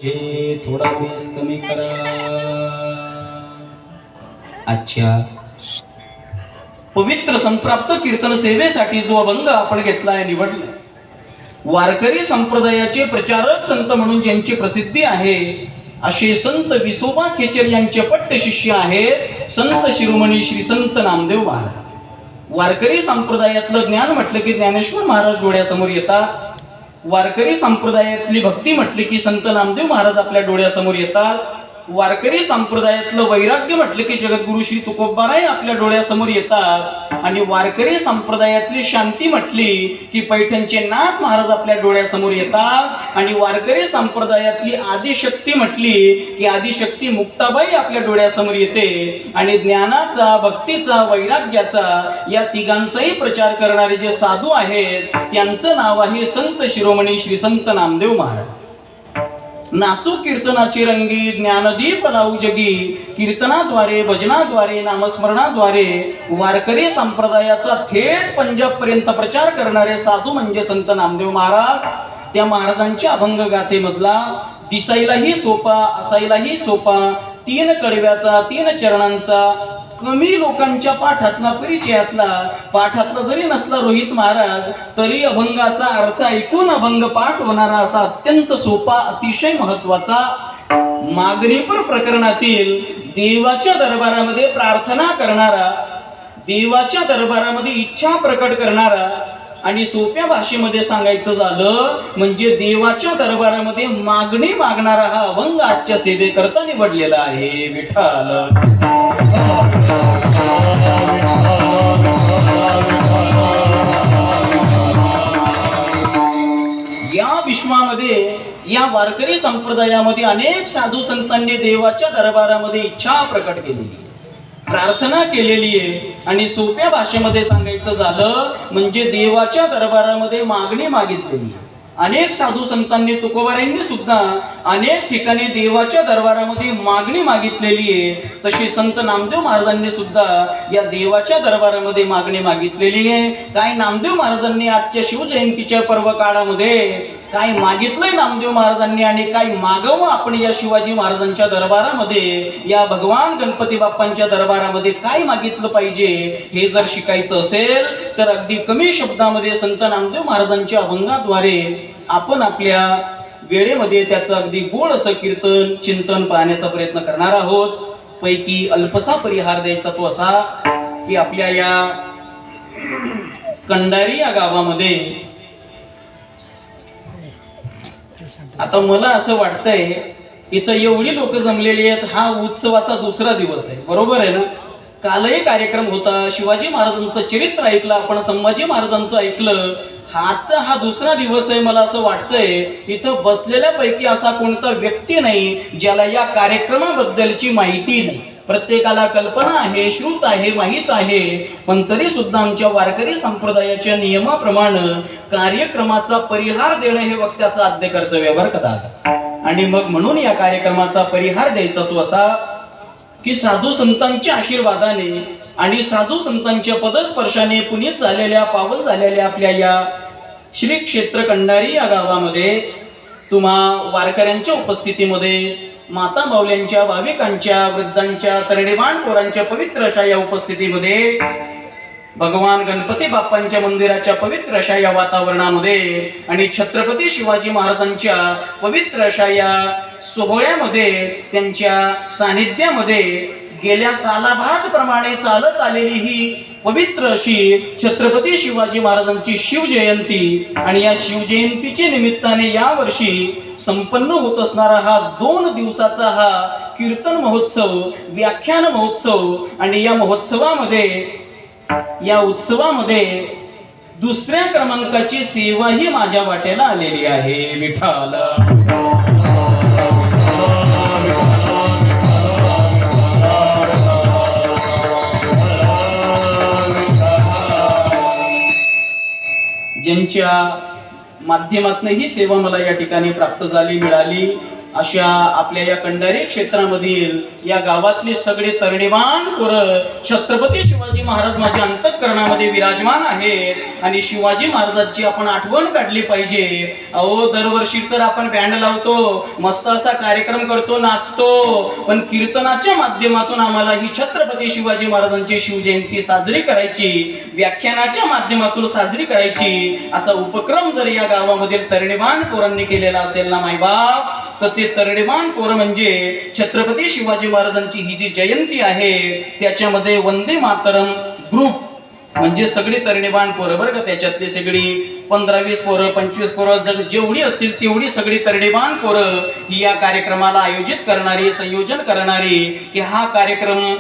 जे थोडा बेस कमी करा. अच्छा, पवित्र संप्राप्त कीर्तन सेवेसाठी जो अभंग आपण घेतलाय, निवडलाय, वारकरी संप्रदायाचे प्रचारक संत म्हणून ज्यांची प्रसिद्धी आहे असे संत विसोबा खेचर यांचे पट्ट शिष्य आहेत संत शिरोमणी श्री संत नामदेव महाराज. वारकरी संप्रदायातलं ज्ञान म्हटलं की ज्ञानेश्वर महाराज डोळ्यासमोर येतात. वारकरी संप्रदायातली भक्ती म्हटली की संत नामदेव महाराज आपल्या डोळ्यासमोर येतात. वारकरी संप्रदायातलं वैराग्य म्हटलं की जगद्गुरु श्री तुकोबाराय आपल्या डोळ्यासमोर येतात. आणि वारकरी संप्रदायातली शांती म्हटली की पैठणचे नाथ महाराज आपल्या डोळ्यासमोर येतात. आणि वारकरी संप्रदायातली आदिशक्ती म्हटली की आदिशक्ती मुक्ताबाई आपल्या डोळ्यासमोर येते. आणि ज्ञानाचा, भक्तीचा, वैराग्याचा या तिघांचाही प्रचार करणारे जे साधू आहेत त्यांचं नाव आहे संत शिरोमणी श्री संत नामदेव महाराज. नाचू कीर्तनाची रंगी, ज्ञानदीप लावू जगी, कीर्तनाद्वारे, भजनाद्वारे, नामस्मरणाद्वारे वारकरी संप्रदायाचा थेट पंजाब पर्यंत प्रचार करणारे साधू म्हणजे संत नामदेव महाराज. त्या महाराजांच्या अभंग गाथेमधला दिसायलाही सोपा, असायलाही सोपा, 3 कडव्याचा, 3 चरणांचा, कमी लोकांच्या पाठातला, परिचयातला, पाठातला जरी नसला रोहित महाराज तरी अभंगाचा अर्थ ऐकून अभंग पाठ होणारा असा अत्यंत सोपा, अतिशय महत्वाचा, मागणीपर प्रकरणातील देवाच्या दरबारामध्ये प्रार्थना करणारा, देवाच्या दरबारामध्ये इच्छा प्रकट करणारा आणि सोप्या भाषेमध्ये सांगायचं झालं म्हणजे देवाच्या दरबारामध्ये मागणी मागणारा हा अभंग आजच्या सेवेकरता निवडलेला आहे. विठ्ठल या विश्वामध्ये, या वारकरी संप्रदायामध्ये अनेक साधू संतांनी देवाच्या दरबारामध्ये इच्छा प्रकट केलेली, प्रार्थना केलेली आहे. आणि सोप्या भाषेमध्ये सांगायचं झालं म्हणजे देवाच्या दरबारामध्ये मागणी मागितलेली. अनेक साधू संतांनी, तुकोबारायांनी सुद्धा अनेक ठिकाणी देवाच्या दरबारामध्ये मागणी मागितलेली आहे. तशी संत नामदेव महाराजांनी सुद्धा या देवाच्या दरबारामध्ये मागणी मागितलेली आहे. काय नामदेव महाराजांनी आजच्या शिवजयंतीच्या पर्व काळामध्ये काय मागितलंय नामदेव महाराजांनी आणि काय मागवं आपण या शिवाजी महाराजांच्या दरबारामध्ये, या भगवान गणपती बाप्पांच्या दरबारामध्ये काय मागितलं पाहिजे हे जर शिकायचं असेल तर अगदी कमी शब्दामध्ये संत नामदेव महाराजांच्या अभंगाद्वारे आपण आपल्या वेळेमध्ये त्याचं अगदी गोड असं कीर्तन, चिंतन पाहण्याचा प्रयत्न करणार आहोत. पैकी अल्पसा परिहार द्यायचा तो असा की आपल्या या कंडारी या गावामध्ये आता मला असं वाटतंय इथं एवढी लोक जमलेली आहेत, हा उत्सवाचा दुसरा दिवस आहे, बरोबर आहे ना? कालही कार्यक्रम होता, शिवाजी महाराजांचं चरित्र ऐकलं आपण, संभाजी महाराजांचं ऐकलं, आजचा हा दुसरा दिवस आहे. मला असं वाटतंय इथं बसलेल्यापैकी असा कोणता व्यक्ती नाही ज्याला या कार्यक्रमाबद्दलची माहिती नाही. प्रत्येकाला कल्पना आहे, श्रुत आहे, माहीत आहे, पण तरी सुद्धा आमच्या वारकरी संप्रदायाच्या नियमाप्रमाणे कार्यक्रमाचा परिहार देणं हे वक्त्याचं आद्य कर्तव्य बरं का दादा. आणि मग म्हणून या कार्यक्रमाचा परिहार द्यायचा तो असा की साधू संतांच्या आशीर्वादाने आणि साधू संतांच्या पदस्पर्शाने पुनीत झालेल्या, पावन झालेल्या आपल्या या श्री क्षेत्र कंडारी या गावामध्ये तुम्हा वारकऱ्यांच्या उपस्थितीमध्ये, माता माऊल्यांच्या, भाविकांच्या, वृद्धांच्या, तरणीबाण पोरांच्या पवित्र अशा या उपस्थितीमध्ये, भगवान गणपती बाप्पांच्या मंदिराच्या पवित्र अशा या वातावरणामध्ये आणि छत्रपती शिवाजी महाराजांच्या पवित्र अशा या सोहळ्यामध्ये, त्यांच्या सानिध्यामध्ये गेल्या सालाभात प्रमाणे चालत आलेली ही पवित्र अशी छत्रपती शिवाजी महाराजांची शिवजयंती आणि या शिवजयंतीच्या निमित्ताने या वर्षी संपन्न होत असणारा हा 2 दिवसाचा हा कीर्तन महोत्सव, व्याख्यान महोत्सव. आणि या उत्सवामध्ये दुसऱ्या क्रमांकाची सेवा ही माझ्या वाट्याला आलेली आहे. विठ्ठल ज्यांच्या माध्यमातून ही सेवा मला या ठिकाणी प्राप्त झाली, मिळाली अशा आपल्या या कंडारी क्षेत्रामधील या गावातले सगळे तरणीवान पोरं छत्रपती शिवाजी महाराज माझ्या अंतःकरणामध्ये विराजमान आहेत आणि शिवाजी महाराजांची आपण आठवण काढली पाहिजे. अहो, दरवर्षी तर आपण बँड लावतो, मस्त असा कार्यक्रम करतो, नाचतो, पण कीर्तनाच्या माध्यमातून आम्हाला ही छत्रपती शिवाजी महाराजांची शिवजयंती साजरी करायची, व्याख्यानाच्या माध्यमातून साजरी करायची असा उपक्रम जर या गावामधील तरणीवान पोरांनी केलेला असेल ना मायबाप, तर ते तरणीवान पोरं म्हणजे छत्रपती शिवाजी महाराजांची ही जी जयंती आहे त्याच्यामध्ये वंदे मातरम ग्रुप म्हणजे सगळी तरणीवान पोरं बरं का, त्याच्यातली सगळी 15-20 पोरं 25 पोरं जेवढी असतील तेवढी सगळी तरणीवान पोरं ही या कार्यक्रमाला आयोजित करणारी, संयोजन करणारी, की हा कार्यक्रम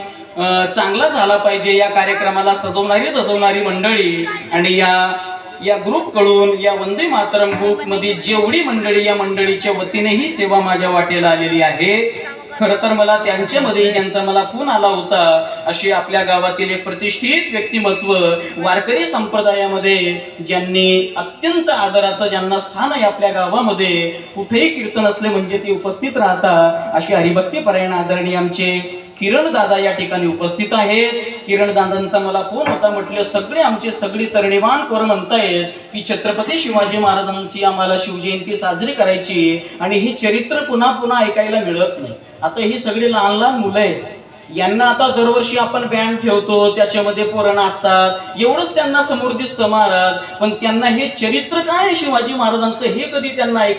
चांगला झाला पाहिजे, या कार्यक्रमाला सजवणारी मंडळी आणि या ग्रुपकडून, या वंदे मातरम ग्रुप मध्ये जेवढी मंडळी, या मंडळीच्या वतीने ही सेवा माझ्या वाटेला आलेली आहे. खरं तर मला त्यांच्यामध्ये ज्यांचा मला फोन आला होता अशी आपल्या गावातील एक प्रतिष्ठित व्यक्तिमत्व, वारकरी संप्रदायामध्ये ज्यांनी अत्यंत आदराचं ज्यांना स्थान आहे आपल्या गावामध्ये, कुठेही कीर्तन असले म्हणजे ते उपस्थित राहतात, अशी हरिभक्ती परायण आदरणीय आमचे किरण दादा या ठिकाणी उपस्थित आहेत. किरण दादांचा मला फोन होता, म्हटलं सगळी तरणीवान पोरं म्हणतायत की छत्रपती शिवाजी महाराजांची आम्हाला शिवजयंती साजरी करायची आणि हे चरित्र पुन्हा पुन्हा ऐकायला मिळत नाही. आता ही सगळी लहान लहान मुलं आहेत, यांना आता दरवर्षी आपण बँड ठेवतो, त्याच्यामध्ये पोरं नाचतात, एवढंच त्यांना समोर दिसतं महाराज, पण त्यांना हे चरित्र काय शिवाजी महाराजांचं हे कधी त्यांना ऐकायला